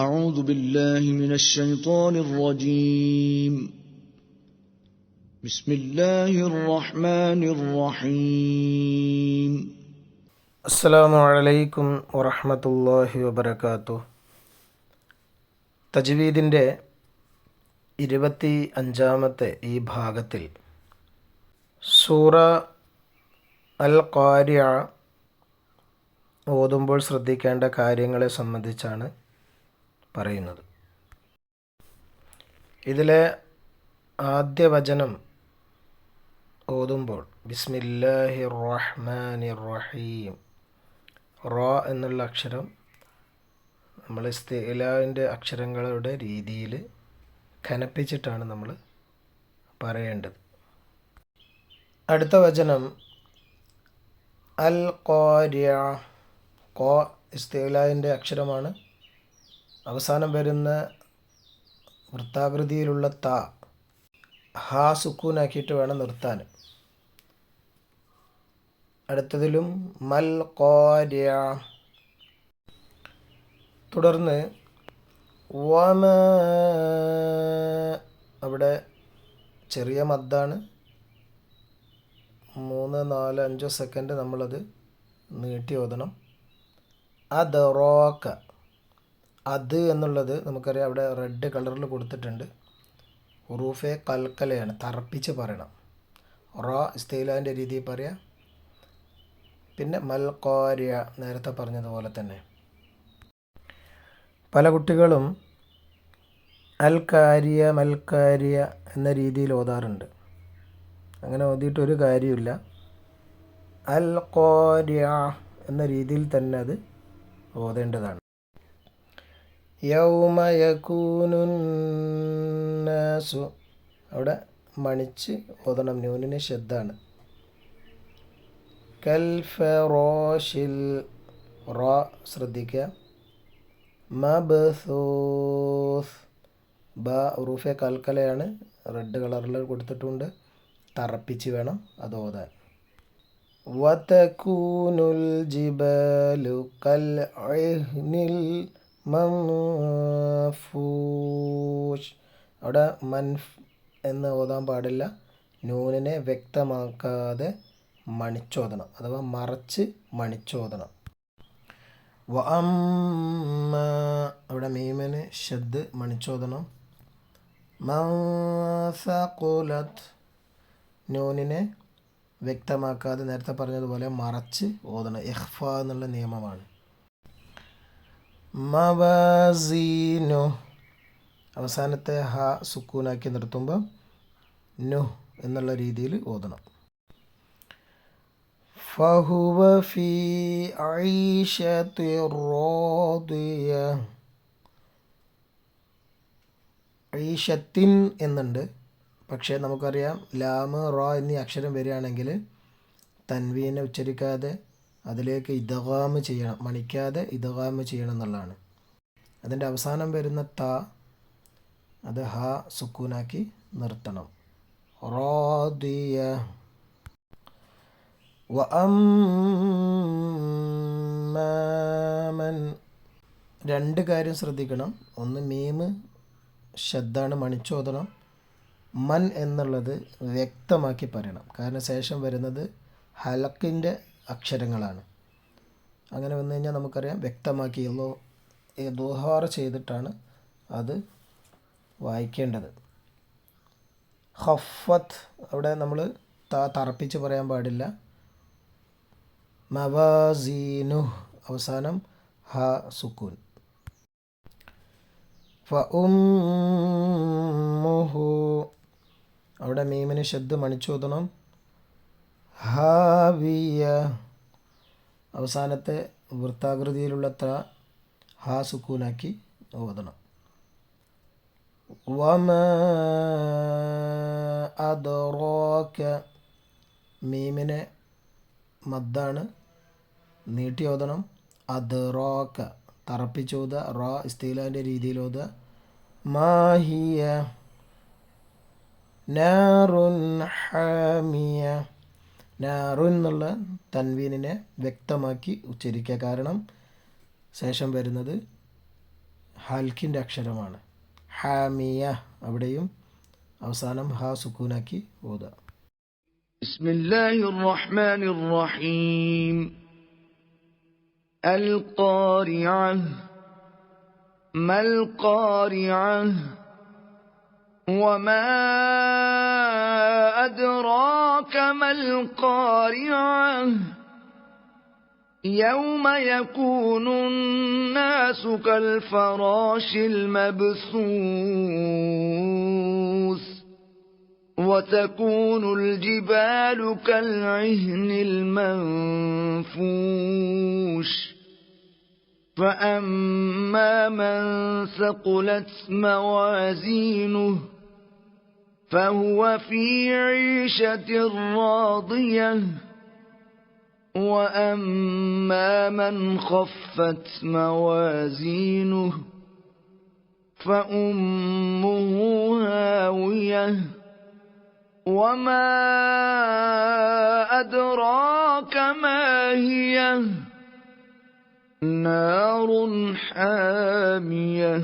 أعوذ بالله من الشيطان الرجيم بسم الله الرحمن الرحيم അസ്സലാമു അലൈക്കും വറഹ്മത്തുള്ളാഹി വബറകാതുഹു. തജ്വീദിൻ്റെ 25-ാമത്തെ ഈ ഭാഗത്തിൽ സൂറ അൽ ഖാരിഅ ഓതുമ്പോൾ ശ്രദ്ധിക്കേണ്ട കാര്യങ്ങളെ സംബന്ധിച്ചാണ് പറയുന്നത്. ഇതിലെ ആദ്യ വചനം ഓതുമ്പോൾ ബിസ്മില്ലാഹിർ റഹ്മാനിർ റഹീം, റ എന്നുള്ള അക്ഷരം നമ്മൾ ഇസ്തിലാൻ്റെ അക്ഷരങ്ങളുടെ രീതിയിൽ ഖനപ്പിച്ചിട്ടാണ് നമ്മൾ പറയേണ്ടത്. അടുത്ത വചനം അൽ ഖാരിഅ, ഖ ഇസ്തിലാൻ്റെ അക്ഷരമാണ്. അവസാനം വരുന്ന വൃത്താകൃതിയിലുള്ള ത ഹാ സുക്കൂനാക്കിയിട്ട് വേണം നിർത്താൻ. അടുത്തതിലും മൽ ഖാരിഅ. തുടർന്ന് വമ, അവിടെ ചെറിയ മദ്ദാണ്. 3, 4, 5 സെക്കൻഡ് നമ്മളത് നീട്ടി ഓതണം. അദ്റാക, അത് എന്നുള്ളത് നമുക്കറിയാം, അവിടെ റെഡ് കളറിൽ കൊടുത്തിട്ടുണ്ട്. ഹുറൂഫെ കൽക്കലയാണ്, തറപ്പിച്ച് പറയണം. റ ഇസ്തിലാൻ്റെ രീതിയിൽ പറയാം. പിന്നെ മൽ ഖാരിഅ നേരത്തെ പറഞ്ഞതുപോലെ തന്നെ. പല കുട്ടികളും അൽ ഖാരിയ മൽ ഖാരിയ എന്ന രീതിയിൽ ഓതാറുണ്ട്. അങ്ങനെ ഓതിയിട്ടൊരു കാര്യമില്ല. അൽ ഖാരിഅ എന്ന രീതിയിൽ തന്നെ അത് ഓതേണ്ടതാണ്. യൗമ യകൂനുന്നാസു, അവിടെ മണിച്ച് ഓതണം. നൂനിന് ശദ്ദാണ്. കൽ ഫറാശിൽ, റ ശ്രദ്ധിക്കുക. മബ്സൂസ്, ബ ഉറൂഫെ കൽക്കലയാണ്, റെഡ് കളറിൽ കൊടുത്തിട്ടുണ്ട്. തറപ്പിച്ച് വേണം അത് ഓതാൻ. വതകൂനുൽ ജിബാലു കൽ ഇഹ്നിൽ മൻഫൂഷ്, അവിടെ മൻഫ് എന്ന് ഓതാൻ പാടില്ല. നൂനിനെ വ്യക്തമാക്കാതെ മണിച്ചോദനം, അഥവാ മറച്ച് മണിച്ചോദനം. വഅമ്മ, അവിടെ മീമിന് ഷദ് മണിച്ചോദനം. മൻ സഖുലത്, നൂനിനെ വ്യക്തമാക്കാതെ നേരത്തെ പറഞ്ഞതുപോലെ മറച്ച് ഓതണം. ഇഖ്ഫ എന്നുള്ള നിയമമാണ്. മവാസീനു, അവസാനത്തെ ഹ സുക്കൂനാക്കി നിർത്തുമ്പോൾ നു എന്നുള്ള രീതിയിൽ ഓതണം. ഫഹുവ ഫീ ഐശത്തി റാദിയ, ഐശത്തിൻ എന്നുണ്ട്. പക്ഷേ നമുക്കറിയാം ലാമ് റ എന്നീ അക്ഷരം വരികയാണെങ്കിൽ തൻവീനെ ഉച്ചരിക്കാതെ അതിലേക്ക് ഇദ്ഗാം ചെയ്യണം, മണിക്കാതെ ഇദ്ഗാം ചെയ്യണം എന്നുള്ളതാണ്. അതിൻ്റെ അവസാനം വരുന്ന ത അത് ഹ സുക്കൂനാക്കി നിർത്തണം. റാദിയ. വഅമ്മൻ, രണ്ട് കാര്യം ശ്രദ്ധിക്കണം. ഒന്ന് മീമ് ശദ്ദാണ്, മണിച്ചോദനം. മൻ എന്നുള്ളത് വ്യക്തമാക്കി പറയണം, കാരണം ശേഷം വരുന്നത് ഹലക്കിൻ്റെ അക്ഷരങ്ങളാണ്. അങ്ങനെ വന്നു കഴിഞ്ഞാൽ നമുക്കറിയാം വ്യക്തമാക്കി ദുഹാർ ചെയ്തിട്ടാണ് അത് വായിക്കേണ്ടത്. ഖഫത്ത്, അവിടെ നമ്മൾ തറപ്പിച്ച് പറയാൻ പാടില്ല. മവാസീനു, അവസാനം ഹ സുക്കൂൻ. ഫഉമ്മുഹു, അവിടെ മീമിന് ശബ്ദ മണിച്ചോദനം. ഹാവിയ, അവസാനത്തെ വൃത്താകൃതിയിലുള്ള ത ഹ സുക്കൂനാക്കി ഓതണം. വമ അദ്റാക, മീമിനെ മദ്ദാണ്, നീട്ടി ഓതണം. അദ്റാക തറപ്പിച്ചോത, റ ഇസ്തിലാൻ്റെ രീതിയിൽ ഓത. മാഹിയ നാറുൻ ഹാമിയ, നാറുൻ എന്നുള്ള തൻവീനിനെ വ്യക്തമാക്കി ഉച്ചരിക്കുക, കാരണം ശേഷം വരുന്നത് ഹ ഹൽക്കിൻ്റെ അക്ഷരമാണ്. ഹാമിയ, അവിടെയും അവസാനം ഹാ സുക്കൂനാക്കി ഓതുക. ബിസ്മില്ലാഹിർ റഹ്മാനിർ റഹീം. അൽ ഖാരിഅഹ് മൽ ഖാരിഅഹ് വമാ അദ്റാക മൽ ഖാരിഅഹ് يوم يكون الناس كالفراش المبثوث وتكون الجبال كالعهن المنفوش فأما من ثقلت موازينه فهو في عيشة راضية وأما من خفت موازينه فأمه هاوية وما أدراك ما هي نار حامية